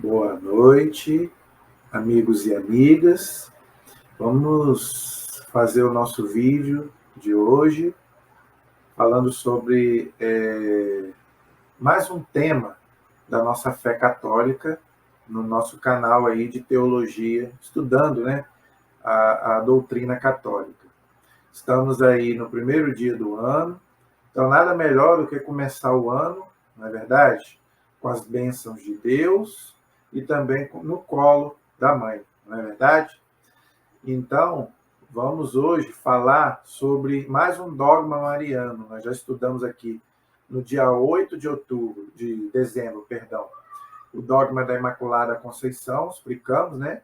Boa noite, amigos e amigas. Vamos fazer o nosso vídeo de hoje, falando sobre mais um tema da nossa fé católica, no nosso canal aí de teologia, estudando, a doutrina católica. Estamos aí no primeiro dia do ano, então nada melhor do que começar o ano, não é verdade? Com as bênçãos de Deus e também no colo da mãe, não é verdade? Então, vamos hoje falar sobre mais um dogma mariano. Nós já estudamos aqui no dia 8 de dezembro, o dogma da Imaculada Conceição, explicamos, né?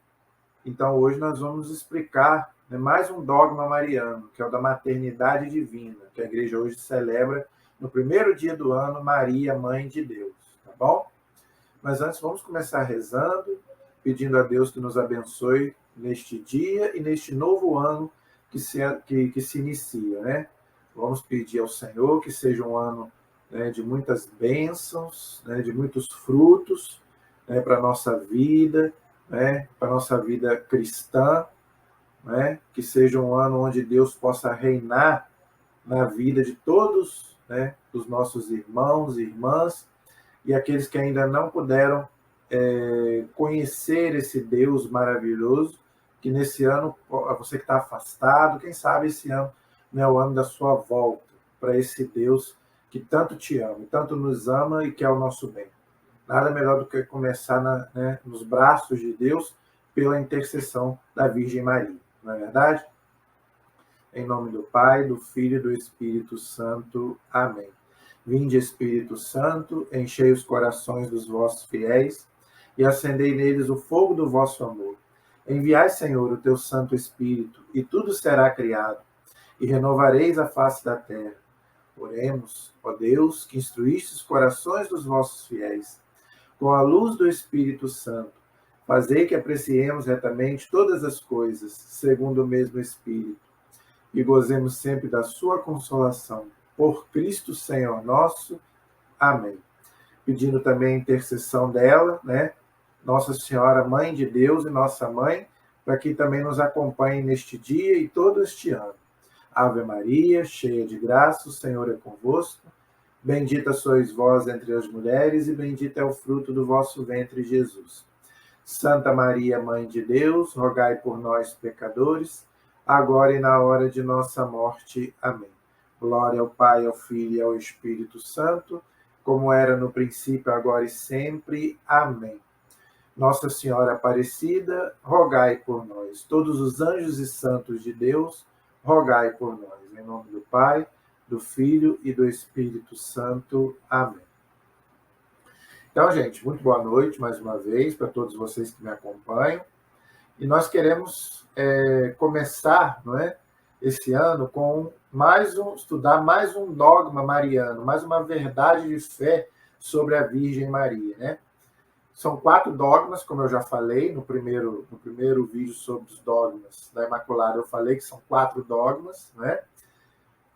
Então, hoje nós vamos explicar mais um dogma mariano, que é o da maternidade divina, que a igreja hoje celebra no primeiro dia do ano, Maria, Mãe de Deus, tá bom? Mas antes, vamos começar rezando, pedindo a Deus que nos abençoe neste dia e neste novo ano que se inicia, né? Vamos pedir ao Senhor que seja um ano, de muitas bênçãos, de muitos frutos, para a nossa vida, para a nossa vida cristã, que seja um ano onde Deus possa reinar na vida de todos, os nossos irmãos e irmãs, e aqueles que ainda não puderam conhecer esse Deus maravilhoso, que nesse ano, você que está afastado, quem sabe esse ano não é o ano da sua volta para esse Deus que tanto te ama, tanto nos ama e quer o nosso bem. Nada melhor do que começar nos braços de Deus pela intercessão da Virgem Maria, não é verdade? Em nome do Pai, do Filho e do Espírito Santo. Amém. Vinde, Espírito Santo, enchei os corações dos vossos fiéis e acendei neles o fogo do vosso amor. Enviai, Senhor, o teu Santo Espírito, e tudo será criado, e renovareis a face da terra. Oremos, ó Deus, que instruíste os corações dos vossos fiéis, com a luz do Espírito Santo, fazei que apreciemos retamente todas as coisas, segundo o mesmo Espírito, e gozemos sempre da sua consolação. Por Cristo Senhor nosso. Amém. Pedindo também a intercessão dela, Nossa Senhora, Mãe de Deus e nossa Mãe, para que também nos acompanhe neste dia e todo este ano. Ave Maria, cheia de graça, o Senhor é convosco. Bendita sois vós entre as mulheres, e bendito é o fruto do vosso ventre, Jesus. Santa Maria, Mãe de Deus, rogai por nós, pecadores, agora e na hora de nossa morte. Amém. Glória ao Pai, ao Filho e ao Espírito Santo, como era no princípio, agora e sempre. Amém. Nossa Senhora Aparecida, rogai por nós. Todos os anjos e santos de Deus, rogai por nós. Em nome do Pai, do Filho e do Espírito Santo. Amém. Então, gente, muito boa noite mais uma vez para todos vocês que me acompanham. E nós queremos começar, esse ano com estudar mais um dogma mariano, mais uma verdade de fé sobre a Virgem Maria, São 4 dogmas, como eu já falei no primeiro vídeo sobre os dogmas da Imaculada, eu falei que são 4 dogmas,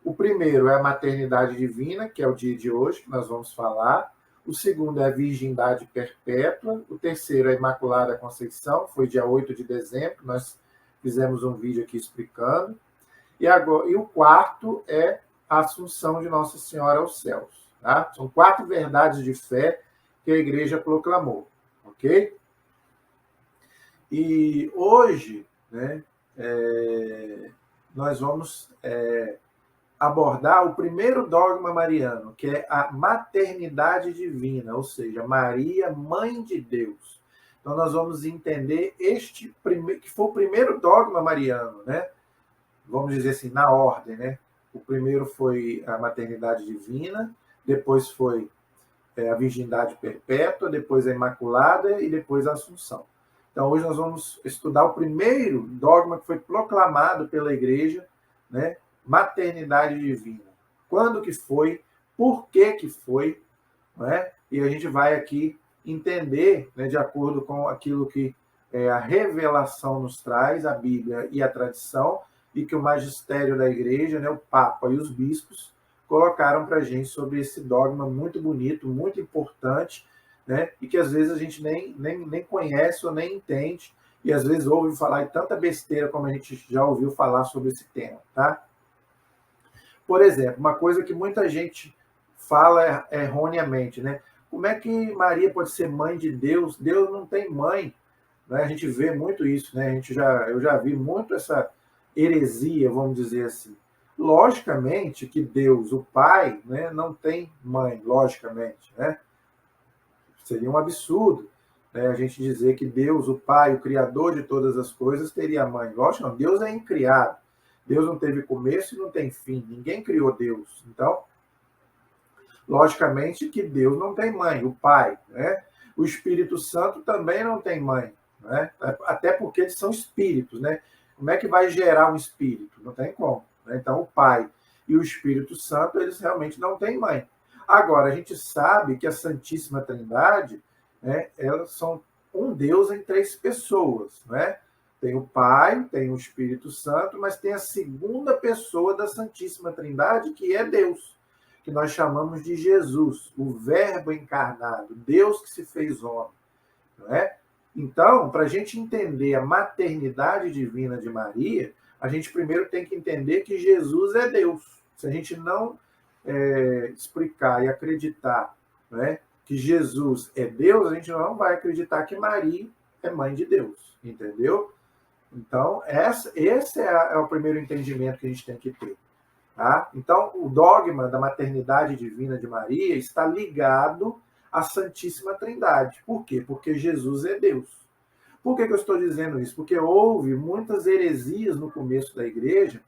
O primeiro é a maternidade divina, que é o dia de hoje, que nós vamos falar. O segundo é a virgindade perpétua. O terceiro é a Imaculada Conceição, foi dia 8 de dezembro, nós fizemos um vídeo aqui explicando. E o quarto é a Assunção de Nossa Senhora aos céus. Tá? São 4 verdades de fé que a Igreja proclamou. Ok? E hoje, nós vamos abordar o primeiro dogma mariano, que é a maternidade divina, ou seja, Maria, Mãe de Deus. Então, nós vamos entender que foi o primeiro dogma mariano, Vamos dizer assim, na ordem, O primeiro foi a maternidade divina, depois foi a virgindade perpétua, depois a Imaculada e depois a Assunção. Então, hoje nós vamos estudar o primeiro dogma que foi proclamado pela Igreja, maternidade divina. Quando que foi? Por que foi? E a gente vai aqui entender, de acordo com aquilo que a revelação nos traz, a Bíblia e a tradição, e que o magistério da Igreja, o Papa e os bispos, colocaram para a gente sobre esse dogma muito bonito, muito importante, né? E que às vezes a gente nem conhece ou nem entende, e às vezes ouve falar de tanta besteira como a gente já ouviu falar sobre esse tema, tá? Por exemplo, uma coisa que muita gente fala erroneamente, né? Como é que Maria pode ser mãe de Deus? Deus não tem mãe, né? A gente vê muito isso, né? Eu já vi muito essa heresia, vamos dizer assim. Logicamente que Deus, o Pai, né, não tem mãe, logicamente, né? Seria um absurdo, né, a gente dizer que Deus, o Pai, o Criador de todas as coisas, teria mãe. Lógico, não. Deus é incriado. Deus não teve começo e não tem fim. Ninguém criou Deus. Então, logicamente que Deus não tem mãe, o Pai, né? O Espírito Santo também não tem mãe, né? Até porque eles são espíritos, né? Como é que vai gerar um espírito? Não tem como, né? Então, o Pai e o Espírito Santo, eles realmente não têm mãe. Agora, a gente sabe que a Santíssima Trindade, né, elas são um Deus em três pessoas, né? Tem o Pai, tem o Espírito Santo, mas tem a segunda pessoa da Santíssima Trindade, que é Deus, que nós chamamos de Jesus, o Verbo encarnado, Deus que se fez homem, não é? Então, para a gente entender a maternidade divina de Maria, a gente primeiro tem que entender que Jesus é Deus. Se a gente não explicar e acreditar, né, que Jesus é Deus, a gente não vai acreditar que Maria é mãe de Deus, entendeu? Então, esse é o primeiro entendimento que a gente tem que ter. Tá? Então, o dogma da maternidade divina de Maria está ligado à Santíssima Trindade. Por quê? Porque Jesus é Deus. Por que eu estou dizendo isso? Porque houve muitas heresias no começo da igreja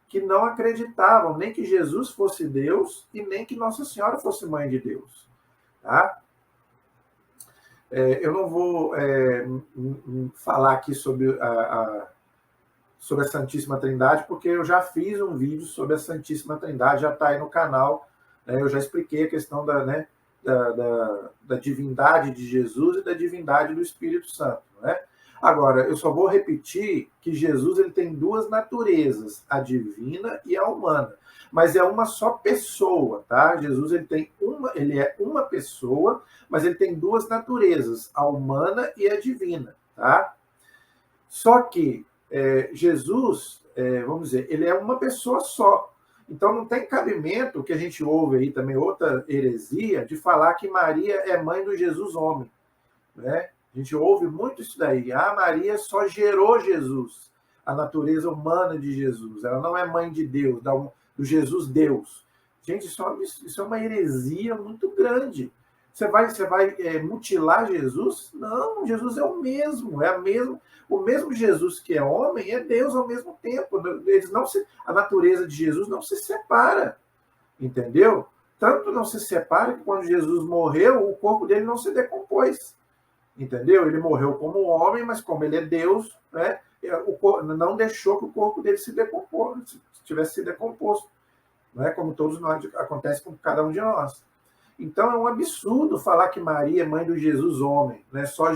que não acreditavam nem que Jesus fosse Deus e nem que Nossa Senhora fosse mãe de Deus. Tá? Eu não vou falar aqui sobre a Santíssima Trindade, porque eu já fiz um vídeo sobre a Santíssima Trindade, já está aí no canal, né? Eu já expliquei a questão da divindade de Jesus e da divindade do Espírito Santo, né? Agora, eu só vou repetir que Jesus ele tem duas naturezas, a divina e a humana, mas é uma só pessoa, tá? Jesus ele é uma pessoa, mas ele tem duas naturezas, a humana e a divina, tá? Só que Jesus, vamos dizer, ele é uma pessoa só. Então não tem cabimento, que a gente ouve aí também outra heresia, de falar que Maria é mãe do Jesus homem, né? A gente ouve muito isso daí. Maria só gerou Jesus, a natureza humana de Jesus. Ela não é mãe de Deus, do Jesus Deus. Gente, isso é uma heresia muito grande. Você vai mutilar Jesus? Não, Jesus é o mesmo, o mesmo Jesus que é homem é Deus ao mesmo tempo. A natureza de Jesus não se separa, entendeu? Tanto não se separa que quando Jesus morreu, o corpo dele não se decompôs, entendeu? Ele morreu como homem, mas como ele é Deus, né, não deixou que o corpo dele tivesse se decomposto, não é como todos nós, acontece com cada um de nós. Então é um absurdo falar que Maria é mãe do Jesus homem, né? Só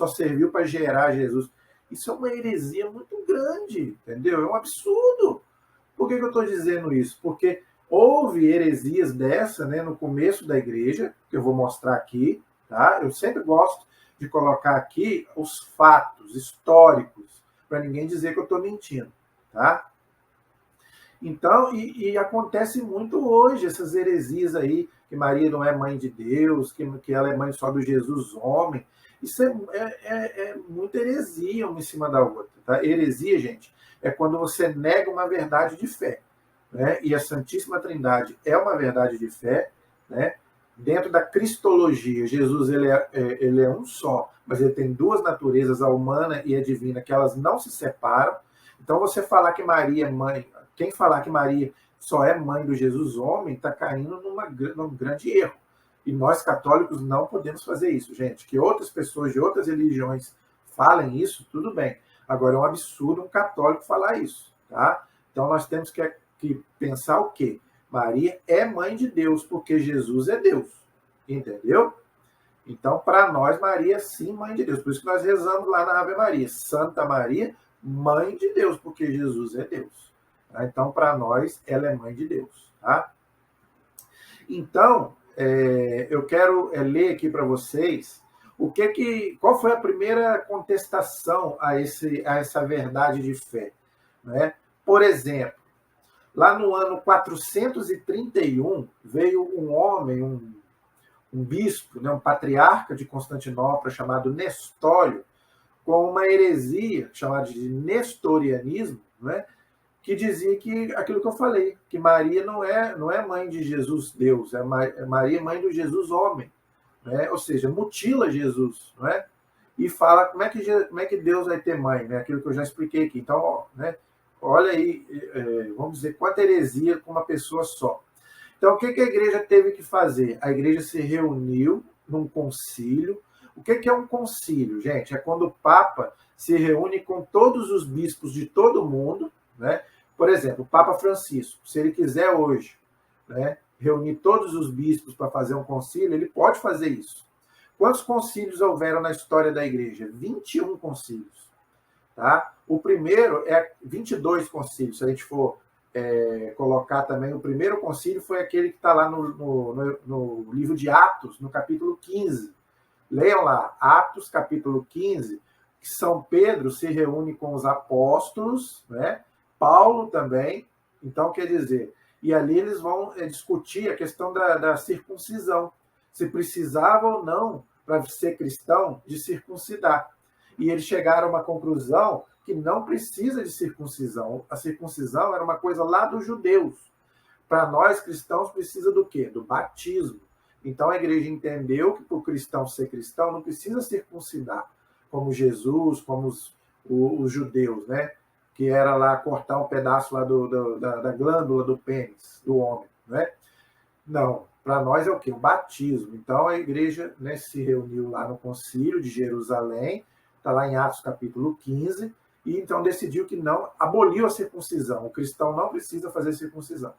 serviu para gerar Jesus. Isso é uma heresia muito grande, entendeu? É um absurdo. Por que eu estou dizendo isso? Porque houve heresias dessa, né, no começo da igreja, que eu vou mostrar aqui, tá? Eu sempre gosto de colocar aqui os fatos históricos, para ninguém dizer que eu estou mentindo, tá? Então, e acontece muito hoje, essas heresias aí, que Maria não é mãe de Deus, que ela é mãe só do Jesus homem. Isso é muita heresia uma em cima da outra. Tá? Heresia, gente, é quando você nega uma verdade de fé, né? E a Santíssima Trindade é uma verdade de fé, né? Dentro da cristologia, Jesus ele é um só, mas ele tem duas naturezas, a humana e a divina, que elas não se separam. Então, você falar que Maria é mãe... Quem falar que Maria só é mãe do Jesus homem está caindo num grande erro. E nós, católicos, não podemos fazer isso, gente. Que outras pessoas de outras religiões falem isso, tudo bem. Agora, é um absurdo um católico falar isso, tá? Então, nós temos que pensar o quê? Maria é mãe de Deus, porque Jesus é Deus. Entendeu? Então, para nós, Maria é sim mãe de Deus. Por isso que nós rezamos lá na Ave Maria. Santa Maria, mãe de Deus, porque Jesus é Deus. Então, para nós, ela é mãe de Deus. Tá? Então, eu quero ler aqui para vocês qual foi a primeira contestação a essa verdade de fé. Né? Por exemplo, lá no ano 431, veio um homem, um bispo, né, um patriarca de Constantinopla, chamado Nestório, com uma heresia chamada de nestorianismo, né, que dizia que aquilo que eu falei, que Maria não é mãe de Jesus Deus, Maria é mãe do Jesus homem, né? Ou seja, mutila Jesus, não é? E fala como é que Deus vai ter mãe, né? Aquilo que eu já expliquei aqui. Então, né, olha aí, vamos dizer, quanta heresia com uma pessoa só. Então, o que a igreja teve que fazer? A igreja se reuniu num concílio. O que é um concílio, gente? É quando o Papa se reúne com todos os bispos de todo o mundo, né? Por exemplo, o Papa Francisco, se ele quiser hoje, né, reunir todos os bispos para fazer um concílio, ele pode fazer isso. Quantos concílios houveram na história da igreja? 21 concílios. Tá? O primeiro é 22 concílios, se a gente for colocar também, o primeiro concílio foi aquele que está lá no livro de Atos, no capítulo 15. Leiam lá, Atos, capítulo 15, que São Pedro se reúne com os apóstolos, né? Paulo também. Então, quer dizer, e ali eles vão discutir a questão da circuncisão, se precisava ou não, para ser cristão, de circuncidar. E eles chegaram a uma conclusão que não precisa de circuncisão. A circuncisão era uma coisa lá dos judeus. Para nós, cristãos, precisa do quê? Do batismo. Então, a igreja entendeu que para o cristão ser cristão não precisa circuncidar, como Jesus, como os judeus, né? Que era lá cortar um pedaço lá da glândula do pênis do homem, né? Não, para nós é o quê? O batismo. Então, a igreja, né, se reuniu lá no concílio de Jerusalém, está lá em Atos capítulo 15, e então decidiu que não, aboliu a circuncisão. O cristão não precisa fazer circuncisão.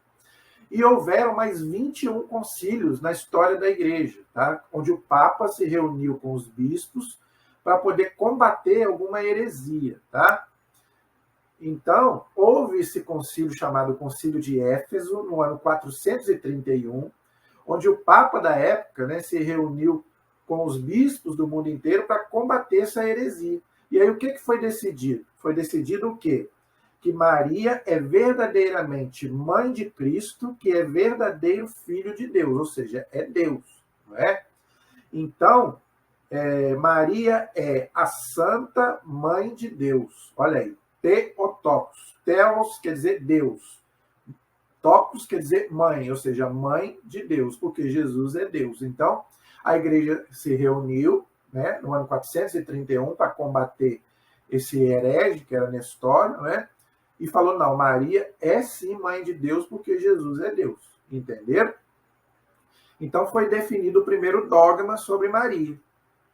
E houveram mais 21 concílios na história da igreja, tá? Onde o Papa se reuniu com os bispos para poder combater alguma heresia. Tá? Então, houve esse concílio chamado Concílio de Éfeso, no ano 431, onde o Papa da época, né, se reuniu com os bispos do mundo inteiro para combater essa heresia. E aí o que foi decidido? Foi decidido o quê? Que Maria é verdadeiramente mãe de Cristo, que é verdadeiro filho de Deus, ou seja, é Deus, não é? Então, Maria é a santa mãe de Deus. Olha aí, Theotokos. Theos quer dizer Deus. Tokos quer dizer mãe, ou seja, mãe de Deus, porque Jesus é Deus. Então, a igreja se reuniu, né, no ano 431 para combater esse herege, que era Nestório, né? E falou, não, Maria é sim mãe de Deus, porque Jesus é Deus. Entenderam? Então foi definido o primeiro dogma sobre Maria.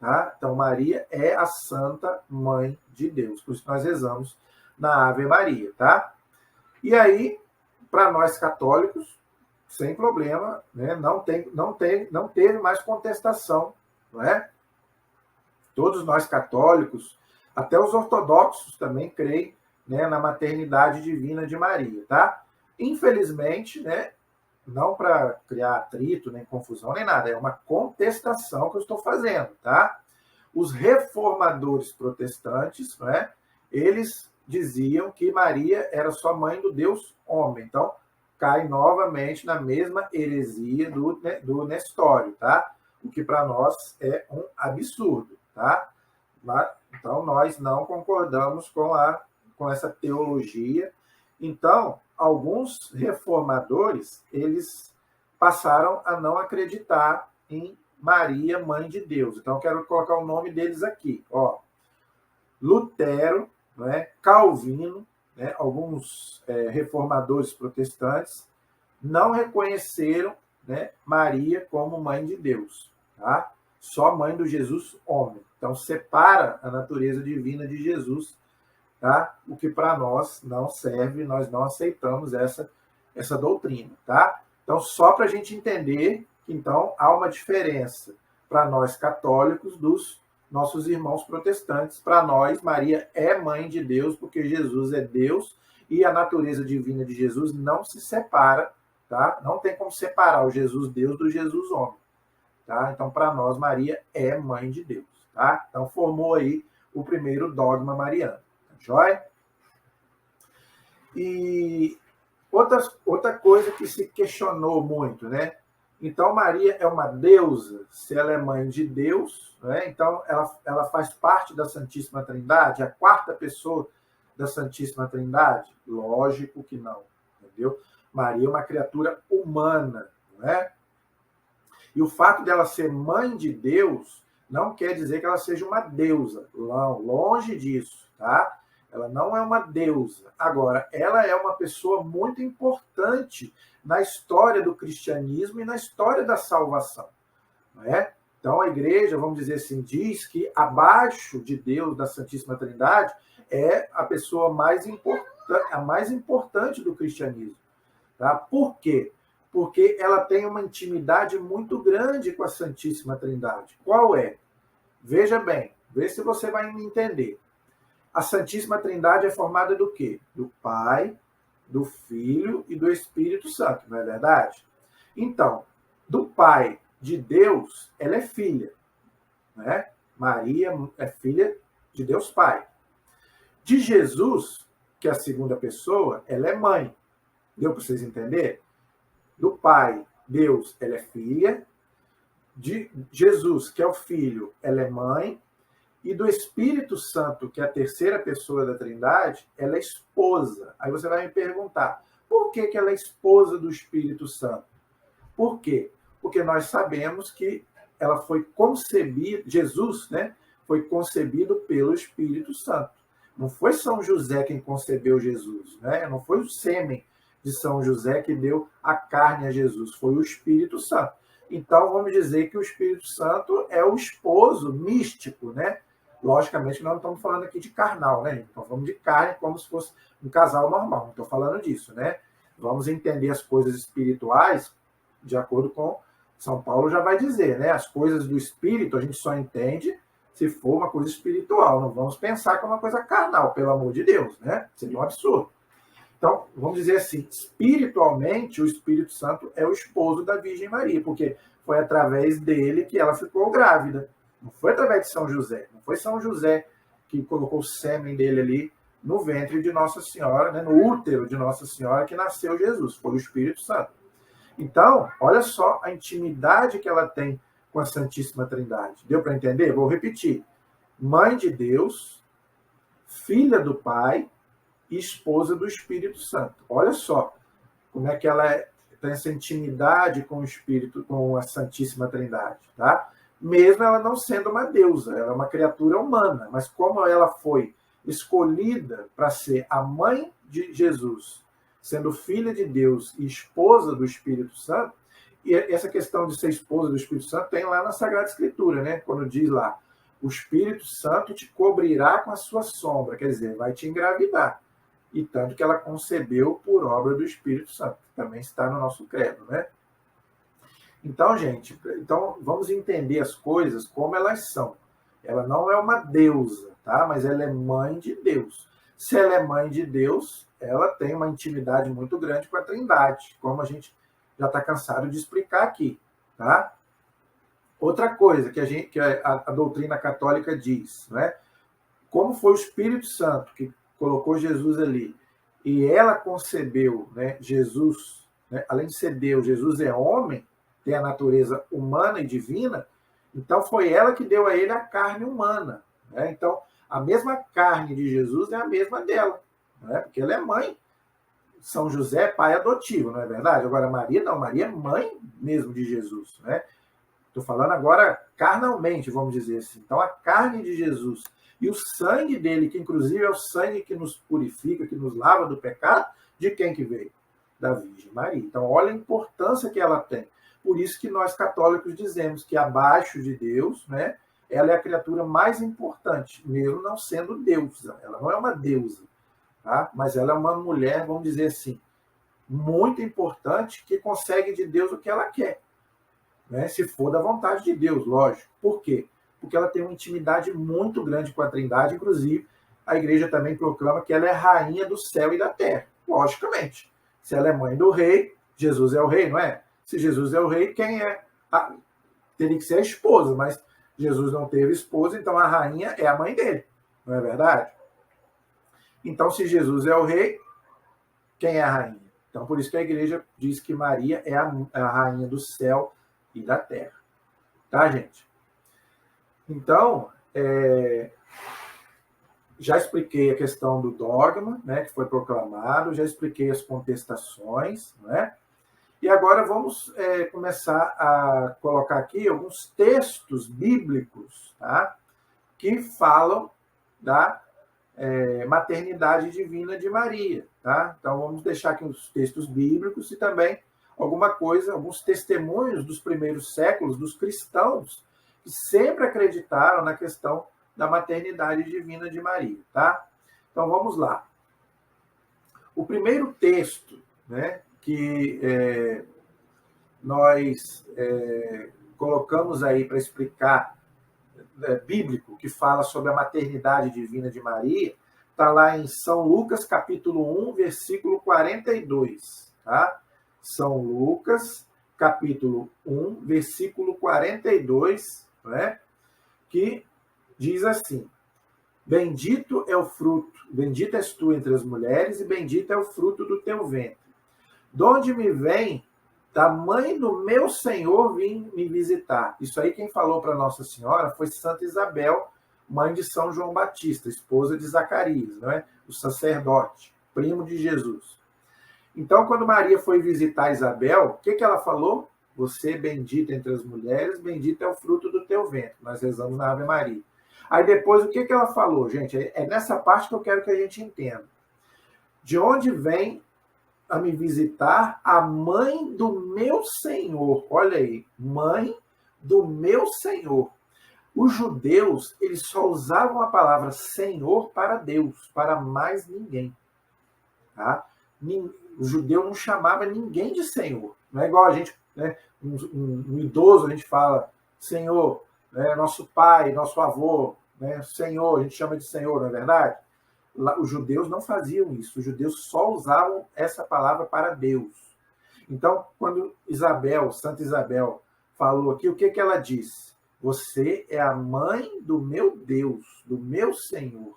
Tá? Então Maria é a santa mãe de Deus. Por isso nós rezamos na Ave Maria. Tá? E aí, para nós católicos, sem problema, né? não teve mais contestação. Não é? Todos nós católicos, até os ortodoxos também creem, né, na maternidade divina de Maria, tá? Infelizmente, né, não para criar atrito, nem confusão, nem nada, é uma contestação que eu estou fazendo, tá? Os reformadores protestantes, né, eles diziam que Maria era só mãe do Deus homem, então cai novamente na mesma heresia do Nestório, tá? O que para nós é um absurdo, tá? Então nós não concordamos com essa teologia. Então, alguns reformadores, eles passaram a não acreditar em Maria, mãe de Deus. Então, eu quero colocar o nome deles aqui. Ó, Lutero, né, Calvino, né, alguns reformadores protestantes não reconheceram, né, Maria como mãe de Deus. Tá? Só mãe do Jesus homem. Então, separa a natureza divina de Jesus, tá? O que para nós não serve, nós não aceitamos essa doutrina, tá? Então, só para a gente entender que, então, há uma diferença para nós católicos dos nossos irmãos protestantes. Para nós, Maria é mãe de Deus, porque Jesus é Deus, e a natureza divina de Jesus não se separa tá? Não tem como separar o Jesus Deus do Jesus homem, tá? Então, para nós, Maria é mãe de Deus, tá? Então, formou aí o primeiro dogma mariano, tá joia? E outra coisa que se questionou muito, né? Então, Maria é uma deusa, se ela é mãe de Deus, né? Então ela faz parte da Santíssima Trindade, a quarta pessoa da Santíssima Trindade? Lógico que não, entendeu? Maria é uma criatura humana, né? E o fato dela ser mãe de Deus não quer dizer que ela seja uma deusa, não, longe disso, tá? Ela não é uma deusa. Agora, ela é uma pessoa muito importante na história do cristianismo e na história da salvação, não é? Então, a igreja, vamos dizer assim, diz que abaixo de Deus, da Santíssima Trindade, é a pessoa a mais importante do cristianismo. Tá? Por quê? Porque ela tem uma intimidade muito grande com a Santíssima Trindade. Qual é? Veja bem, vê se você vai me entender. A Santíssima Trindade é formada do quê? Do Pai, do Filho e do Espírito Santo, não é verdade? Então, do Pai de Deus, ela é filha, né? Maria é filha de Deus Pai. De Jesus, que é a segunda pessoa, ela é mãe. Deu para vocês entenderem? Do Pai, Deus, ela é filha. De Jesus, que é o Filho, ela é mãe. E do Espírito Santo, que é a terceira pessoa da Trindade, ela é esposa. Aí você vai me perguntar, por que ela é esposa do Espírito Santo? Por quê? Porque nós sabemos que ela foi concebida, Jesus, né, foi concebido pelo Espírito Santo. Não foi São José quem concebeu Jesus, né? Não foi o sêmen de São José que deu a carne a Jesus, foi o Espírito Santo. Então, vamos dizer que o Espírito Santo é o esposo místico, né? Logicamente, nós não estamos falando aqui de carnal, né? Estamos falando de carne como se fosse um casal normal. Não estou falando disso, né? Vamos entender as coisas espirituais de acordo com São Paulo já vai dizer, né? As coisas do espírito a gente só entende se for uma coisa espiritual. Não vamos pensar que é uma coisa carnal, pelo amor de Deus, né? Seria um absurdo. Então, vamos dizer assim, espiritualmente, o Espírito Santo é o esposo da Virgem Maria, porque foi através dele que ela ficou grávida. Não foi através de São José. Não foi São José que colocou o sêmen dele ali no ventre de Nossa Senhora, né, no útero de Nossa Senhora, que nasceu Jesus. Foi o Espírito Santo. Então, olha só a intimidade que ela tem com a Santíssima Trindade. Deu para entender? Vou repetir. Mãe de Deus, filha do Pai e esposa do Espírito Santo. Olha só como é que ela tem essa intimidade com o Espírito, com a Santíssima Trindade, tá? Mesmo ela não sendo uma deusa, ela é uma criatura humana, mas como ela foi escolhida para ser a mãe de Jesus, sendo filha de Deus e esposa do Espírito Santo, e essa questão de ser esposa do Espírito Santo tem lá na Sagrada Escritura, né? Quando diz lá, o Espírito Santo te cobrirá com a sua sombra, quer dizer, vai te engravidar. E tanto que ela concebeu por obra do Espírito Santo, que também está no nosso credo, né? Então, gente, vamos entender as coisas como elas são. Ela não é uma deusa, tá? Mas ela é mãe de Deus. Se ela é mãe de Deus, ela tem uma intimidade muito grande com a Trindade, como a gente já está cansado de explicar aqui, tá? Outra coisa que a doutrina católica diz, né? Como foi o Espírito Santo que colocou Jesus ali e ela concebeu, né, Jesus, né, além de ser Deus, Jesus é homem, tem a natureza humana e divina, então foi ela que deu a ele a carne humana, né? Então, a mesma carne de Jesus é a mesma dela, né? Porque ela é mãe. São José é pai adotivo, não é verdade? Agora, Maria não, Maria é mãe mesmo de Jesus, né? Estou falando agora carnalmente, vamos dizer assim. Então, a carne de Jesus e o sangue dele, que inclusive é o sangue que nos purifica, que nos lava do pecado, de quem que veio? Da Virgem Maria. Então, olha a importância que ela tem. Por isso que nós católicos dizemos que abaixo de Deus, né, ela é a criatura mais importante, mesmo não sendo deusa. Ela não é uma deusa, tá? Mas ela é uma mulher, vamos dizer assim, muito importante, que consegue de Deus o que ela quer, né? Se for da vontade de Deus, lógico. Por quê? Porque ela tem uma intimidade muito grande com a Trindade, inclusive a igreja também proclama que ela é rainha do céu e da terra, logicamente. Se ela é mãe do rei, Jesus é o rei, não é? Se Jesus é o rei, quem é? Teria que ser a esposa, mas Jesus não teve esposa, então a rainha é a mãe dele, não é verdade? Então, se Jesus é o rei, quem é a rainha? Então, por isso que a igreja diz que Maria é a rainha do céu e da terra. Tá, gente? Então, já expliquei a questão do dogma, né, que foi proclamado, já expliquei as contestações, né? E agora vamos começar a colocar aqui alguns textos bíblicos, tá, que falam da maternidade divina de Maria. Tá? Então vamos deixar aqui os textos bíblicos e também alguns testemunhos dos primeiros séculos dos cristãos que sempre acreditaram na questão da maternidade divina de Maria. Tá? Então vamos lá. O primeiro texto, né, que nós colocamos aí para explicar, bíblico, que fala sobre a maternidade divina de Maria, está lá em São Lucas, capítulo 1, versículo 42. Tá? São Lucas, capítulo 1, versículo 42, né? Que diz assim: Bendito é o fruto, bendita és tu entre as mulheres, e bendito é o fruto do teu ventre. Donde me vem da mãe do meu Senhor vim me visitar. Isso aí quem falou para Nossa Senhora foi Santa Isabel, mãe de São João Batista, esposa de Zacarias, não é? O sacerdote, primo de Jesus. Então, quando Maria foi visitar Isabel, o que ela falou? Você bendita entre as mulheres, bendito é o fruto do teu ventre. Nós rezamos na Ave Maria. Aí depois, o que ela falou, gente? É nessa parte que eu quero que a gente entenda. De onde vem a me visitar a mãe do meu Senhor? Olha aí, mãe do meu Senhor. Os judeus, eles só usavam a palavra Senhor para Deus, para mais ninguém. Tá? O judeu não chamava ninguém de Senhor. Não é igual a gente, né, um idoso, a gente fala Senhor, né, nosso pai, nosso avô, né, Senhor, a gente chama de Senhor, não é verdade? Os judeus não faziam isso. Os judeus só usavam essa palavra para Deus. Então, quando Santa Isabel, falou aqui, o que ela disse? Você é a mãe do meu Deus, do meu Senhor.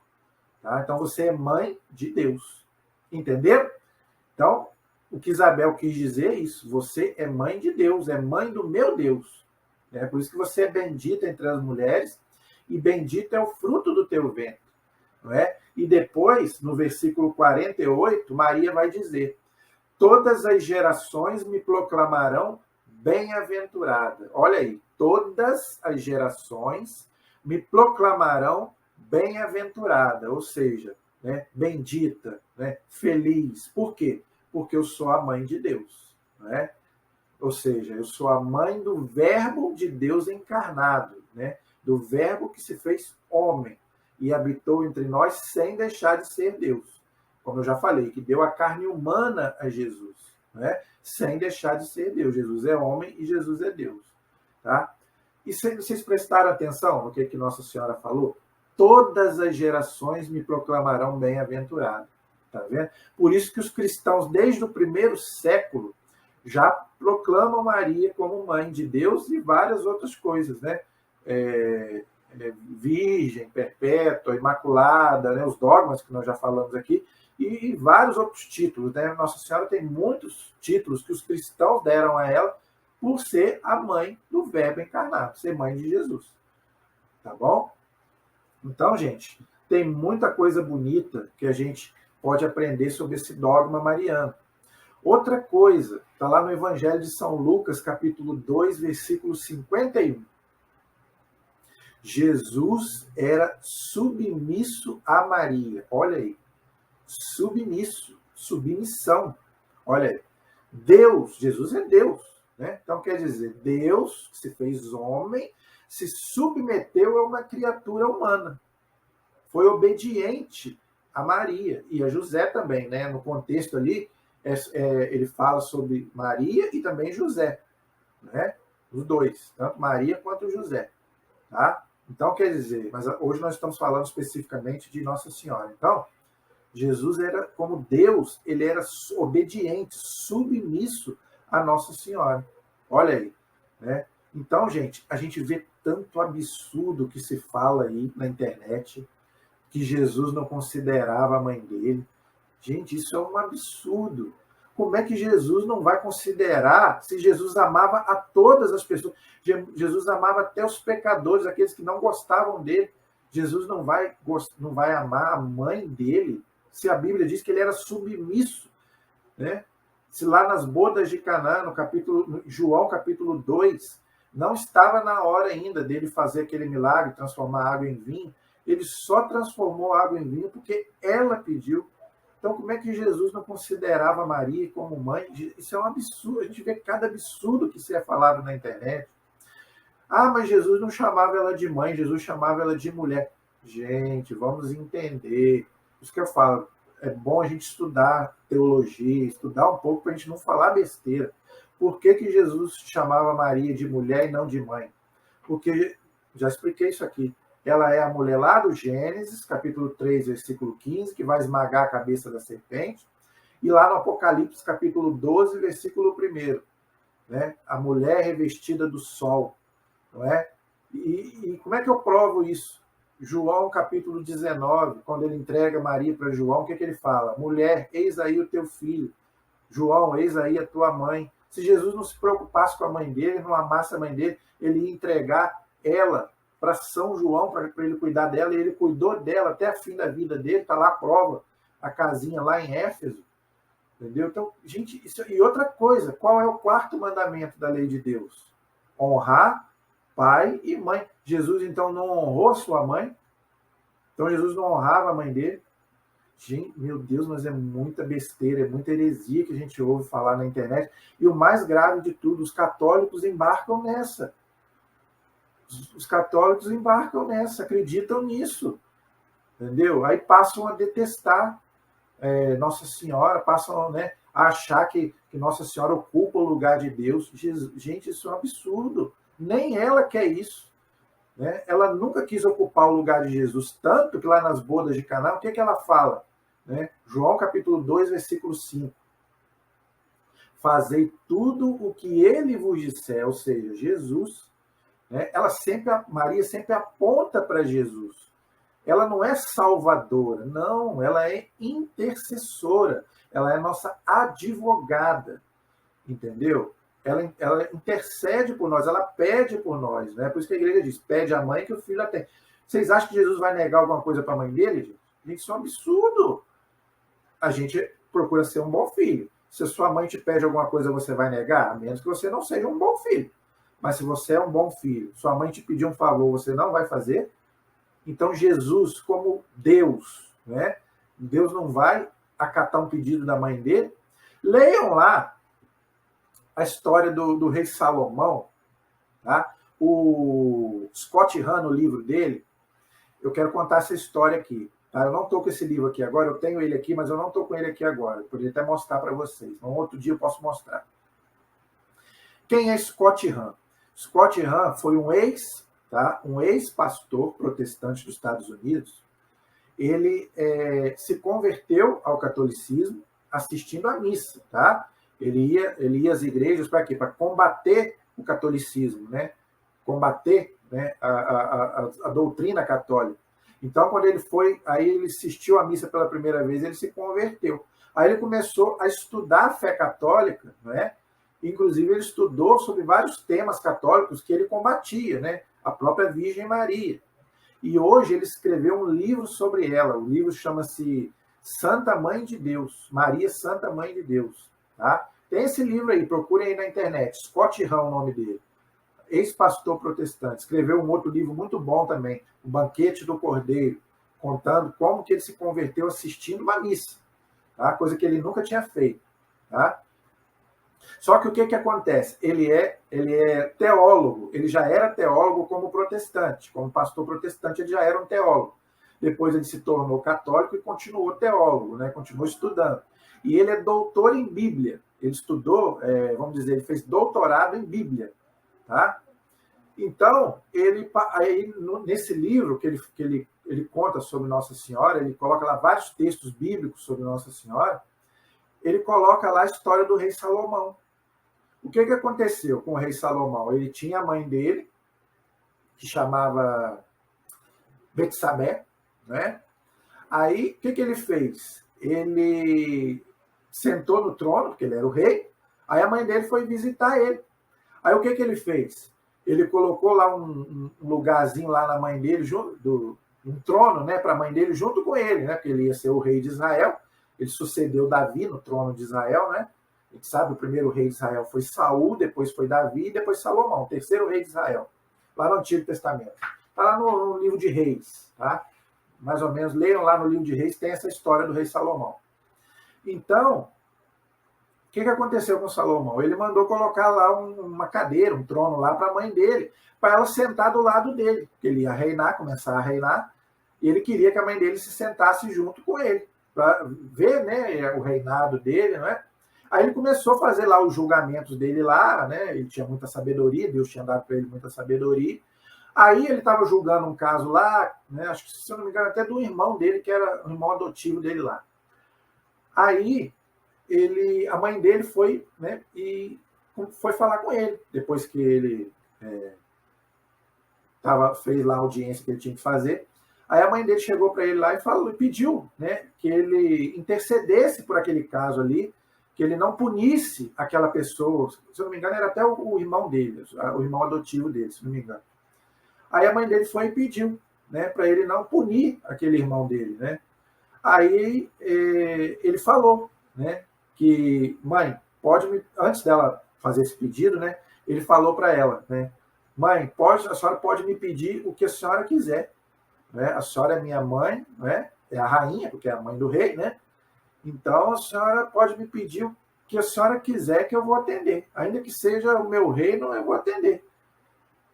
Tá? Então, você é mãe de Deus. Entenderam? Então, o que Isabel quis dizer é isso. Você é mãe de Deus, é mãe do meu Deus. É por isso que você é bendita entre as mulheres e bendito é o fruto do teu ventre. Não é? E depois, no versículo 48, Maria vai dizer: todas as gerações me proclamarão bem-aventurada. Olha aí, todas as gerações me proclamarão bem-aventurada, ou seja, né, bendita, né, feliz. Por quê? Porque eu sou a mãe de Deus. Né? Ou seja, eu sou a mãe do Verbo de Deus encarnado, né? Do Verbo que se fez homem e habitou entre nós sem deixar de ser Deus. Como eu já falei, que deu a carne humana a Jesus, né? Sem deixar de ser Deus. Jesus é homem e Jesus é Deus. Tá? E se vocês prestaram atenção no que Nossa Senhora falou? Todas as gerações me proclamarão bem-aventurado. Tá vendo? Por isso que os cristãos, desde o primeiro século, já proclamam Maria como mãe de Deus e várias outras coisas, né? Virgem, perpétua, imaculada, né? Os dogmas que nós já falamos aqui, e vários outros títulos, né? Nossa Senhora tem muitos títulos que os cristãos deram a ela por ser a mãe do Verbo encarnado, ser mãe de Jesus. Tá bom? Então, gente, tem muita coisa bonita que a gente pode aprender sobre esse dogma mariano. Outra coisa, está lá no Evangelho de São Lucas, capítulo 2, versículo 51. Jesus era submisso a Maria. Olha aí. Submisso, submissão. Olha aí. Deus, Jesus é Deus. Né? Então, quer dizer, Deus se fez homem, se submeteu a uma criatura humana. Foi obediente a Maria e a José também. Né? No contexto ali, ele fala sobre Maria e também José. Né? Os dois, tanto Maria quanto José. Tá? Então, quer dizer, mas hoje nós estamos falando especificamente de Nossa Senhora. Então, Jesus era, como Deus, ele era obediente, submisso a Nossa Senhora. Olha aí, né? Então, gente, a gente vê tanto absurdo que se fala aí na internet, que Jesus não considerava a mãe dele. Gente, isso é um absurdo. Como é que Jesus não vai considerar, se Jesus amava a todas as pessoas? Jesus amava até os pecadores, aqueles que não gostavam dele. Jesus não vai amar a mãe dele, se a Bíblia diz que ele era submisso, né? Se lá nas bodas de Caná, no João capítulo 2, não estava na hora ainda dele fazer aquele milagre, transformar água em vinho, ele só transformou água em vinho porque ela pediu. Então, como é que Jesus não considerava Maria como mãe? Isso é um absurdo. A gente vê cada absurdo que se é falado na internet. Ah, mas Jesus não chamava ela de mãe, Jesus chamava ela de mulher. Gente, vamos entender. Isso que eu falo. É bom a gente estudar teologia, estudar um pouco para a gente não falar besteira. Por que que Jesus chamava Maria de mulher e não de mãe? Porque, já expliquei isso aqui, ela é a mulher lá do Gênesis, capítulo 3, versículo 15, que vai esmagar a cabeça da serpente, e lá no Apocalipse, capítulo 12, versículo 1, né? A mulher revestida do sol, não é? E como é que eu provo isso? João, capítulo 19, quando ele entrega Maria para João, o que ele fala? Mulher, eis aí o teu filho. João, eis aí a tua mãe. Se Jesus não se preocupasse com a mãe dele, não amasse a mãe dele, ele ia entregar ela para São João, para ele cuidar dela, e ele cuidou dela até o fim da vida dele, está lá a prova, a casinha lá em Éfeso. Entendeu? Então, gente, isso... E outra coisa, qual é o quarto mandamento da lei de Deus? Honrar pai e mãe. Jesus, então, não honrou sua mãe? Então, Jesus não honrava a mãe dele? Gente, meu Deus, mas é muita besteira, é muita heresia que a gente ouve falar na internet. E o mais grave de tudo, os católicos embarcam nessa. Os católicos embarcam nessa, acreditam nisso. Entendeu? Aí passam a detestar Nossa Senhora, passam, né, a achar que Nossa Senhora ocupa o lugar de Deus. Gente, isso é um absurdo. Nem ela quer isso. Né? Ela nunca quis ocupar o lugar de Jesus, tanto que lá nas bodas de Caná, o que ela fala? Né? João capítulo 2, versículo 5. Fazei tudo o que ele vos disser, ou seja, Jesus. Né? Maria sempre aponta para Jesus. Ela não é salvadora, não, ela é intercessora, ela é nossa advogada, entendeu? Ela intercede por nós, ela pede por nós, né? Por isso que a igreja diz, pede a mãe que o filho a tem. Vocês acham que Jesus vai negar alguma coisa para a mãe dele, gente? Gente, isso é um absurdo. A gente procura ser um bom filho. Se a sua mãe te pede alguma coisa, você vai negar? A menos que você não seja um bom filho. Mas se você é um bom filho, sua mãe te pedir um favor, você não vai fazer? Então, Jesus, como Deus, né? Deus não vai acatar um pedido da mãe dele? Leiam lá a história do rei Salomão, tá? O Scott Hahn, no livro dele, eu quero contar essa história aqui. Tá? Eu não estou com esse livro aqui agora, eu tenho ele aqui, mas eu não estou com ele aqui agora. Eu poderia até mostrar para vocês. Um outro dia eu posso mostrar. Quem é Scott Hahn? Scott Hahn foi um ex-pastor protestante dos Estados Unidos. Ele se converteu ao catolicismo assistindo à missa, tá? Ele ia às igrejas para quê? Para combater o catolicismo, né? Combater, né, a doutrina católica. Então, quando ele foi, aí ele assistiu à missa pela primeira vez, ele se converteu. Aí ele começou a estudar a fé católica, né? Inclusive, ele estudou sobre vários temas católicos que ele combatia, né? A própria Virgem Maria. E hoje ele escreveu um livro sobre ela. O livro chama-se Santa Mãe de Deus. Maria, Santa Mãe de Deus. Tá? Tem esse livro aí, procurem aí na internet. Scott Hahn é o nome dele. Ex-pastor protestante. Escreveu um outro livro muito bom também, O Banquete do Cordeiro, contando como que ele se converteu assistindo uma missa. Tá? Coisa que ele nunca tinha feito. Tá? Só que o que acontece? Ele é teólogo, ele já era teólogo como protestante, como pastor protestante ele já era um teólogo. Depois ele se tornou católico e continuou teólogo, né? Continuou estudando. E ele é doutor em Bíblia. Ele estudou, vamos dizer, ele fez doutorado em Bíblia. Tá? Então, nesse livro que ele conta sobre Nossa Senhora, ele coloca lá vários textos bíblicos sobre Nossa Senhora, ele coloca lá a história do rei Salomão. O que aconteceu com o rei Salomão? Ele tinha a mãe dele, que chamava Betsabé, né? Aí, o que ele fez? Ele sentou no trono, porque ele era o rei, aí a mãe dele foi visitar ele. Aí, o que ele fez? Ele colocou lá um lugarzinho lá na mãe dele, um trono, né, para a mãe dele, junto com ele, né, porque ele ia ser o rei de Israel. Ele sucedeu Davi no trono de Israel, né? A gente sabe, o primeiro rei de Israel foi Saul, depois foi Davi, depois Salomão, o terceiro rei de Israel, lá no Antigo Testamento. Está lá no livro de Reis, tá? Mais ou menos, leiam lá no livro de Reis, tem essa história do rei Salomão. Então, o que aconteceu com Salomão? Ele mandou colocar lá uma cadeira, um trono lá para a mãe dele, para ela sentar do lado dele, porque ele ia reinar, começar a reinar, e ele queria que a mãe dele se sentasse junto com ele, para ver, né, o reinado dele, não é? Aí ele começou a fazer lá os julgamentos dele lá, né? Ele tinha muita sabedoria, Deus tinha dado para ele muita sabedoria. Aí ele estava julgando um caso lá, né? Acho que, se eu não me engano, até do irmão dele, que era o irmão adotivo dele lá. Aí a mãe dele foi, né? E foi falar com ele, depois que ele fez lá a audiência que ele tinha que fazer. Aí a mãe dele chegou para ele lá e pediu, né, que ele intercedesse por aquele caso ali, que ele não punisse aquela pessoa. Se eu não me engano, era até o irmão dele, o irmão adotivo dele, se não me engano. Aí a mãe dele foi e pediu, né, para ele não punir aquele irmão dele, né? Aí ele falou, né, que mãe, antes dela fazer esse pedido, né, ele falou para ela, né, mãe, a senhora pode me pedir o que a senhora quiser, né? A senhora é minha mãe, né? É a rainha, porque é a mãe do rei, né? Então a senhora pode me pedir o que a senhora quiser que eu vou atender. Ainda que seja o meu reino, eu vou atender.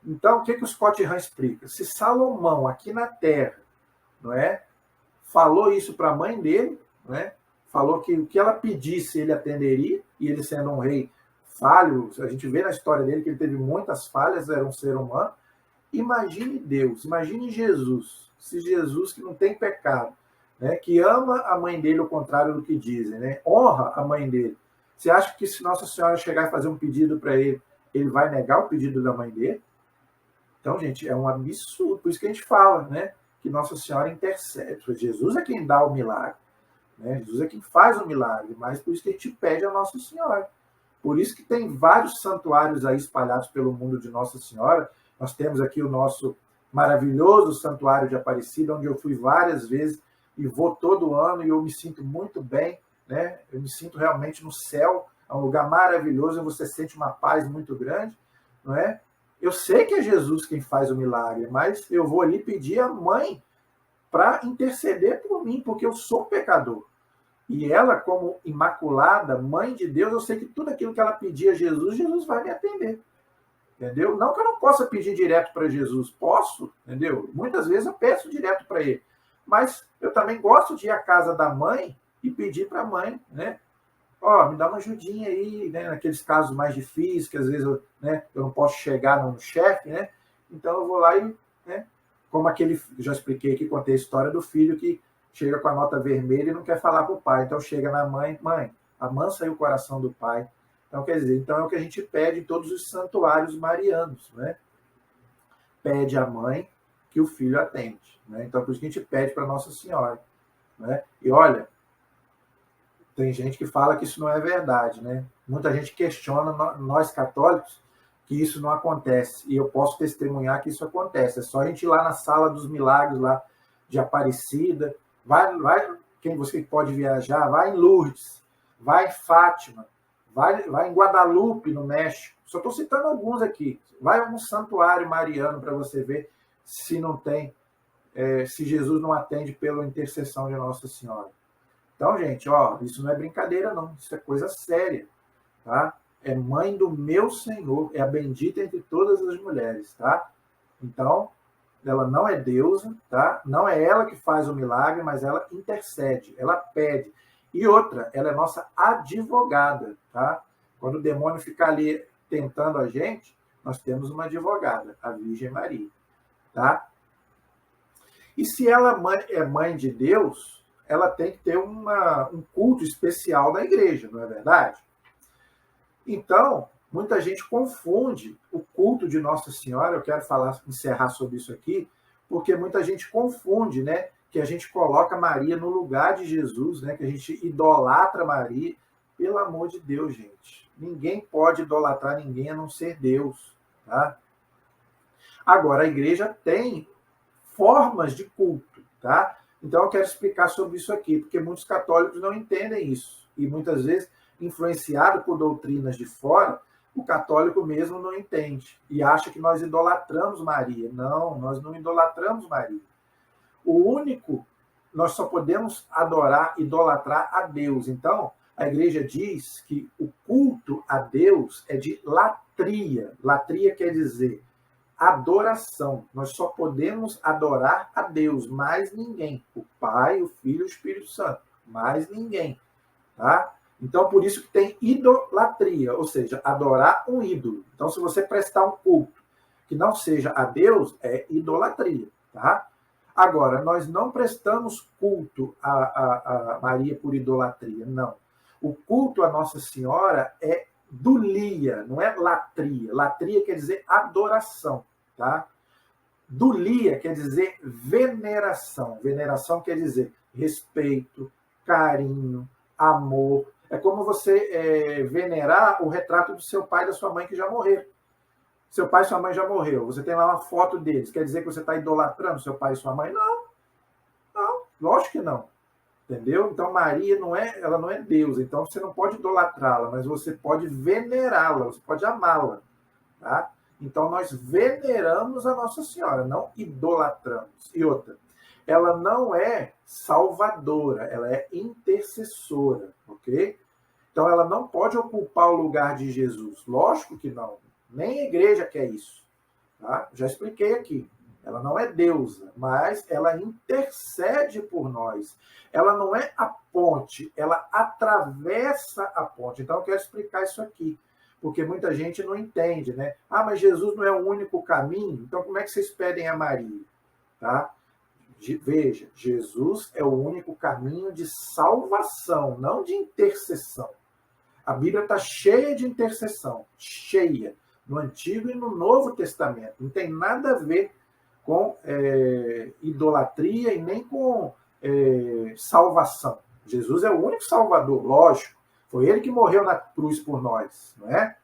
Então, o que o Scott Hahn explica? Se Salomão, aqui na Terra, não é, falou isso para a mãe dele, não é, falou que o que ela pedisse ele atenderia, e ele sendo um rei falho, a gente vê na história dele que ele teve muitas falhas, era um ser humano. Imagine Deus, imagine Jesus, se Jesus, que não tem pecado, né, que ama a mãe dele, ao contrário do que dizem, né, honra a mãe dele. Você acha que se Nossa Senhora chegar e fazer um pedido para ele, ele vai negar o pedido da mãe dele? Então, gente, é um absurdo. Por isso que a gente fala, né, que Nossa Senhora intercede. Jesus é quem dá o milagre, né? Jesus é quem faz o milagre, mas por isso que a gente pede a Nossa Senhora. Por isso que tem vários santuários aí espalhados pelo mundo de Nossa Senhora. Nós temos aqui o nosso maravilhoso Santuário de Aparecida, onde eu fui várias vezes e vou todo ano, e eu me sinto muito bem, né? Eu me sinto realmente no céu, é um lugar maravilhoso, e você sente uma paz muito grande, não é? Eu sei que é Jesus quem faz o milagre, mas eu vou ali pedir a mãe para interceder por mim, porque eu sou pecador. E ela, como imaculada, mãe de Deus, eu sei que tudo aquilo que ela pedir a Jesus, Jesus vai me atender. Entendeu? Não que eu não possa pedir direto para Jesus, posso, entendeu? Muitas vezes eu peço direto para ele. Mas eu também gosto de ir à casa da mãe e pedir para a mãe, né? Me dá uma ajudinha aí, né? Naqueles casos mais difíceis, que às vezes eu não posso chegar no chefe, né? Então eu vou lá e, né? Como já expliquei aqui, contei a história do filho que chega com a nota vermelha e não quer falar para o pai. Então chega na mãe, amansa aí o coração do pai. Então, quer dizer, é o que a gente pede em todos os santuários marianos, né? Pede à mãe que o filho atende, né? Então, por isso que a gente pede para Nossa Senhora, né? E olha, tem gente que fala que isso não é verdade, né? Muita gente questiona nós católicos que isso não acontece, e eu posso testemunhar que isso acontece. É só a gente ir lá na Sala dos Milagres, lá de Aparecida, vai, quem você pode viajar, vai em Lourdes, vai em Fátima, vai em Guadalupe, no México. Só estou citando alguns aqui. Vai a um santuário mariano para você ver se não tem, se Jesus não atende pela intercessão de Nossa Senhora. Então, gente, isso não é brincadeira, não. Isso é coisa séria, tá? É mãe do meu Senhor, é a bendita entre todas as mulheres, tá? Então, ela não é deusa, tá? Não é ela que faz o milagre, mas ela intercede, ela pede. E outra, ela é nossa advogada, tá? Quando o demônio fica ali tentando a gente, nós temos uma advogada, a Virgem Maria, tá? E se ela é mãe de Deus, ela tem que ter um culto especial na igreja, não é verdade? Então, Muita gente confunde o culto de Nossa Senhora, eu quero encerrar sobre isso aqui, porque muita gente confunde, né? Que a gente coloca Maria no lugar de Jesus, né? Que a gente idolatra Maria. Pelo amor de Deus, gente. Ninguém pode idolatrar ninguém a não ser Deus, tá? Agora, a igreja tem formas de culto, tá? Então, eu quero explicar sobre isso aqui, porque muitos católicos não entendem isso. E muitas vezes, influenciado por doutrinas de fora, o católico mesmo não entende. E acha que nós idolatramos Maria. Não, nós não idolatramos Maria. Nós só podemos adorar, idolatrar a Deus. Então, a igreja diz que o culto a Deus é de latria. Latria quer dizer adoração. Nós só podemos adorar a Deus, mais ninguém. O Pai, o Filho e o Espírito Santo. Mais ninguém. Tá? Então, por isso que tem idolatria, ou seja, adorar um ídolo. Então, se você prestar um culto que não seja a Deus, é idolatria. Tá? Agora, nós não prestamos culto a Maria por idolatria, não. O culto a Nossa Senhora é dulia, não é latria. Latria quer dizer adoração, tá? Dulia quer dizer veneração. Veneração quer dizer respeito, carinho, amor. É como você venerar o retrato do seu pai e da sua mãe que já morreram. Seu pai e sua mãe já morreu. Você tem lá uma foto deles. Quer dizer que você está idolatrando seu pai e sua mãe? Não. Não, lógico que não. Entendeu? Então, Maria ela não é Deus. Então, você não pode idolatrá-la, mas você pode venerá-la, você pode amá-la. Tá? Então, nós veneramos a Nossa Senhora, não idolatramos. E outra, ela não é salvadora, ela é intercessora, ok? Então, ela não pode ocupar o lugar de Jesus. Lógico que não. Nem a igreja quer isso. Tá? Já expliquei aqui. Ela não é deusa, mas ela intercede por nós. Ela não é a ponte, ela atravessa a ponte. Então, eu quero explicar isso aqui, porque muita gente não entende, né? Ah, mas Jesus não é o único caminho, então como é que vocês pedem a Maria? Tá? Veja, Jesus é o único caminho de salvação, não de intercessão. A Bíblia está cheia de intercessão, cheia, no Antigo e no Novo Testamento. Não tem nada a ver com idolatria e nem com salvação. Jesus é o único salvador, lógico. Foi ele que morreu na cruz por nós, não é?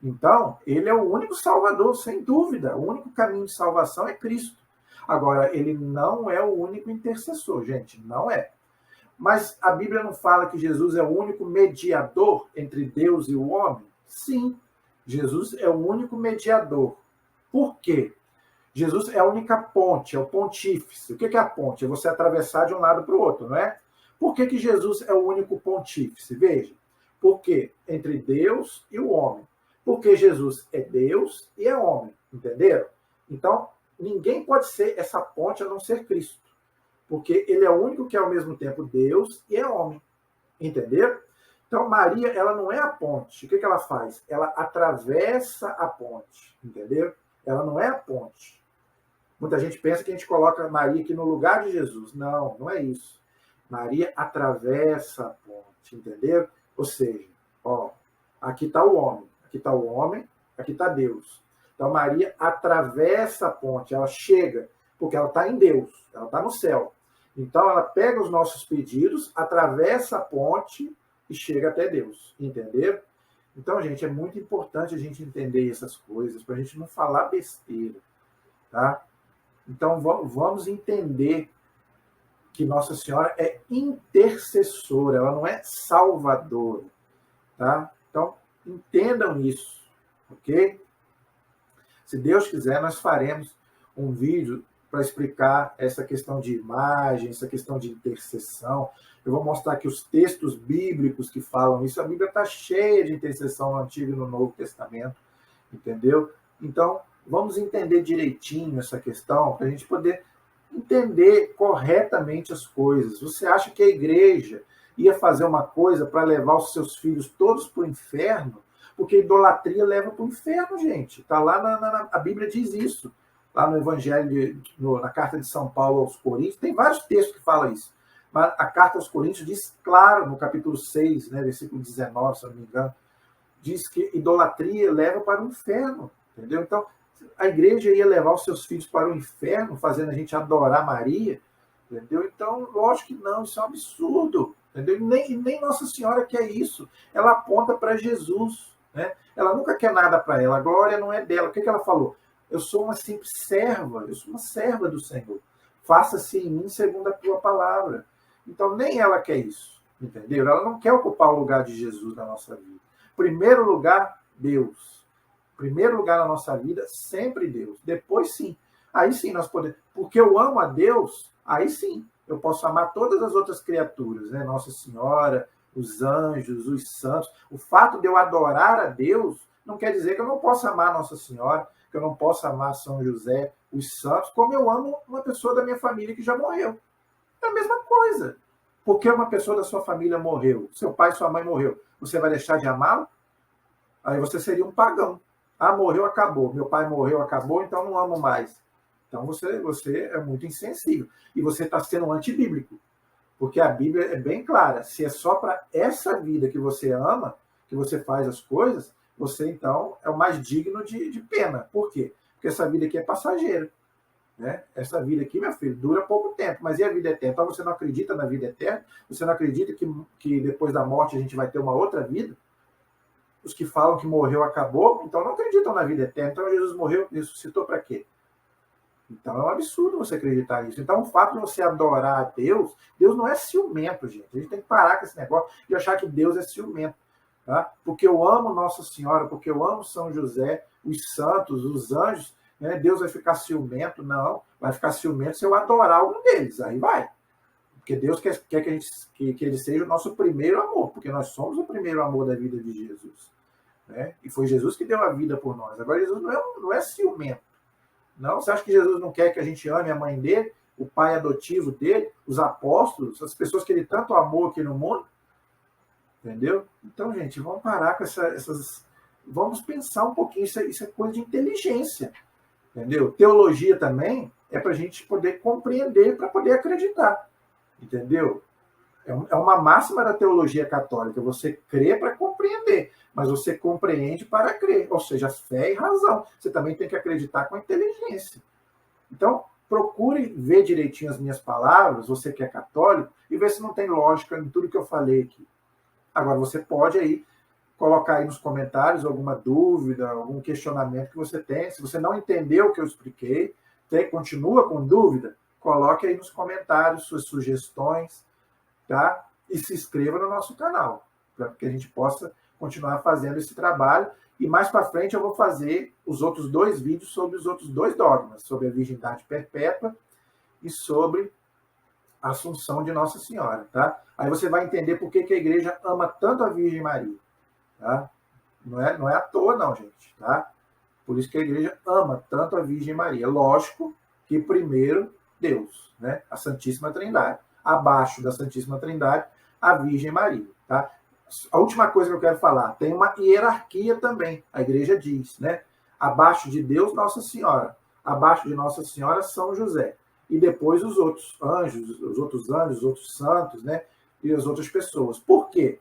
Então, ele é o único salvador, sem dúvida. O único caminho de salvação é Cristo. Agora, ele não é o único intercessor, gente, não é. Mas a Bíblia não fala que Jesus é o único mediador entre Deus e o homem? Sim, Jesus é o único mediador. Por quê? Jesus é a única ponte, é o pontífice. O que é a ponte? É você atravessar de um lado para o outro, não é? Por que Jesus é o único pontífice? Veja, porque entre Deus e o homem. Porque Jesus é Deus e é homem, entenderam? Então, ninguém pode ser essa ponte a não ser Cristo. Porque ele é o único que é ao mesmo tempo Deus e é homem, entenderam? Então, Maria, ela não é a ponte. O que ela faz? Ela atravessa a ponte, entenderam? Ela não é a ponte. Muita gente pensa que a gente coloca Maria aqui no lugar de Jesus. Não, não é isso. Maria atravessa a ponte, entendeu? Ou seja, ó, aqui está o homem, aqui está o homem, aqui está Deus. Então, Maria atravessa a ponte, ela chega, porque ela está em Deus, ela está no céu. Então, ela pega os nossos pedidos, atravessa a ponte e chega até Deus, entendeu? Então, gente, é muito importante a gente entender essas coisas, para a gente não falar besteira, tá? Então, vamos entender que Nossa Senhora é intercessora, ela não é salvadora, tá? Então, entendam isso, ok? Se Deus quiser, nós faremos um vídeo para explicar essa questão de imagem, essa questão de intercessão. Eu vou mostrar aqui os textos bíblicos que falam isso. A Bíblia está cheia de intercessão no Antigo e no Novo Testamento, entendeu? Então, vamos entender direitinho essa questão para a gente poder entender corretamente as coisas. Você acha que a igreja ia fazer uma coisa para levar os seus filhos todos para o inferno? Porque idolatria leva para o inferno, gente. Está lá a Bíblia diz isso. Lá no Evangelho, na carta de São Paulo aos Coríntios, tem vários textos que falam isso. Mas a carta aos Coríntios diz claro, no capítulo 6, né, versículo 19, se eu não me engano, diz que idolatria leva para o inferno, entendeu? Então, a igreja ia levar os seus filhos para o inferno, fazendo a gente adorar Maria, entendeu? Então, lógico que não, isso é um absurdo, entendeu? E nem Nossa Senhora quer isso. Ela aponta para Jesus, né? Ela nunca quer nada para ela, a glória não é dela. O que ela falou? Eu sou uma simples serva, eu sou uma serva do Senhor. Faça-se em mim segundo a tua palavra. Então, nem ela quer isso, entendeu? Ela não quer ocupar o lugar de Jesus na nossa vida. Primeiro lugar, Deus. Primeiro lugar na nossa vida, sempre Deus. Depois, sim. Aí sim nós podemos. Porque eu amo a Deus, aí sim eu posso amar todas as outras criaturas, né? Nossa Senhora, os anjos, os santos. O fato de eu adorar a Deus não quer dizer que eu não possa amar Nossa Senhora, que eu não possa amar São José, os santos, como eu amo uma pessoa da minha família que já morreu. É a mesma coisa. Porque uma pessoa da sua família morreu, seu pai e sua mãe morreu, você vai deixar de amá-lo? Aí você seria um pagão. Ah, morreu, acabou. Meu pai morreu, acabou, então não amo mais. Então você é muito insensível. E você está sendo antibíblico. Porque a Bíblia é bem clara. Se é só para essa vida que você ama, que você faz as coisas, você então é o mais digno de pena. Por quê? Porque essa vida aqui é passageira. Né? Essa vida aqui, meu filho, dura pouco tempo. Mas e a vida eterna? Então você não acredita na vida eterna? Você não acredita que depois da morte a gente vai ter uma outra vida? Os que falam que morreu, acabou, então não acreditam na vida eterna. Então Jesus morreu, ressuscitou para quê? Então é um absurdo você acreditar nisso. Então o fato de você adorar a Deus, Deus não é ciumento, gente. A gente tem que parar com esse negócio de achar que Deus é ciumento. Tá? Porque eu amo Nossa Senhora, porque eu amo São José, os santos, os anjos, né? Deus vai ficar ciumento? Não, vai ficar ciumento se eu adorar algum deles. Aí vai. Porque Deus quer que ele seja o nosso primeiro amor, porque nós somos o primeiro amor da vida de Jesus. Né? E foi Jesus que deu a vida por nós. Agora, Jesus não é ciumento. Não? Você acha que Jesus não quer que a gente ame a mãe dele, o pai adotivo dele, os apóstolos, as pessoas que ele tanto amou aqui no mundo? Entendeu? Então, gente, vamos parar com essas. Vamos pensar um pouquinho. Isso é coisa de inteligência. Entendeu? Teologia também é para a gente poder compreender, para poder acreditar. Entendeu? É uma máxima da teologia católica. Você crê para compreender, mas você compreende para crer. Ou seja, fé e razão. Você também tem que acreditar com inteligência. Então, procure ver direitinho as minhas palavras, você que é católico, e ver se não tem lógica em tudo que eu falei aqui. Agora, você pode aí colocar aí nos comentários alguma dúvida, algum questionamento que você tem. Se você não entendeu o que eu expliquei, continua com dúvida, coloque aí nos comentários suas sugestões, tá? E se inscreva no nosso canal, para que a gente possa continuar fazendo esse trabalho. E mais para frente eu vou fazer os outros 2 vídeos sobre os outros 2 dogmas, sobre a virgindade perpétua e sobre a Assunção de Nossa Senhora, tá? Aí você vai entender por que a igreja ama tanto a Virgem Maria, tá? Não é à toa não, gente, tá? Por isso que a igreja ama tanto a Virgem Maria. Lógico que primeiro Deus, né? A Santíssima Trindade. Abaixo da Santíssima Trindade, a Virgem Maria, tá? A última coisa que eu quero falar, tem uma hierarquia também, a igreja diz, né? Abaixo de Deus, Nossa Senhora. Abaixo de Nossa Senhora, São José. E depois os outros anjos, os outros santos, né? E as outras pessoas. Por quê?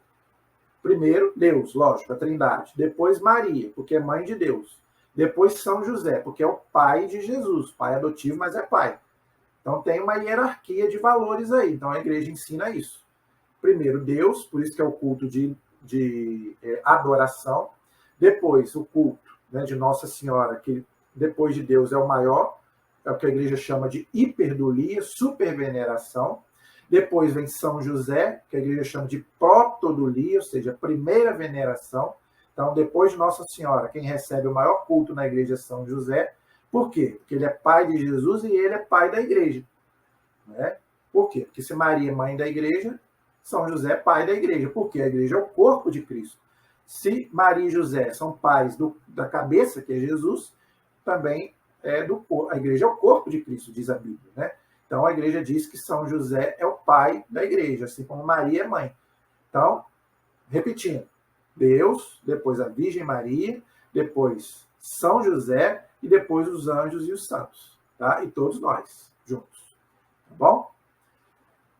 Primeiro, Deus, lógico, a Trindade. Depois Maria, porque é mãe de Deus. Depois São José, porque é o pai de Jesus. Pai adotivo, mas é pai. Então tem uma hierarquia de valores aí. Então a igreja ensina isso. Primeiro Deus, por isso que é o culto de adoração. Depois o culto, né, de Nossa Senhora, que depois de Deus é o maior. É o que a igreja chama de hiperdulia, superveneração. Depois vem São José, que a igreja chama de protodulia, ou seja, primeira veneração. Então, depois de Nossa Senhora, quem recebe o maior culto na igreja é São José. Por quê? Porque ele é pai de Jesus e ele é pai da igreja. Né? Por quê? Porque se Maria é mãe da igreja, São José é pai da igreja. Porque a igreja é o corpo de Cristo. Se Maria e José são pais da cabeça, que é Jesus, também a igreja é o corpo de Cristo, diz a Bíblia. Né? Então a igreja diz que São José é o pai da igreja, assim como Maria é mãe. Então, repetindo, Deus, depois a Virgem Maria, depois São José e depois os anjos e os santos, tá? E todos nós juntos, tá bom?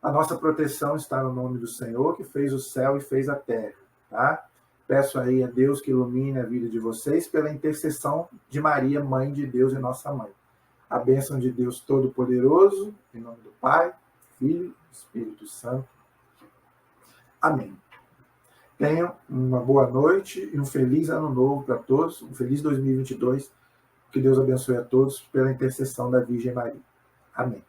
A nossa proteção está no nome do Senhor, que fez o céu e fez a terra, tá? Peço aí a Deus que ilumine a vida de vocês pela intercessão de Maria, Mãe de Deus e nossa Mãe. A bênção de Deus Todo-Poderoso, em nome do Pai, Filho e Espírito Santo. Amém. Tenham uma boa noite e um feliz ano novo para todos, um feliz 2022. Que Deus abençoe a todos pela intercessão da Virgem Maria. Amém.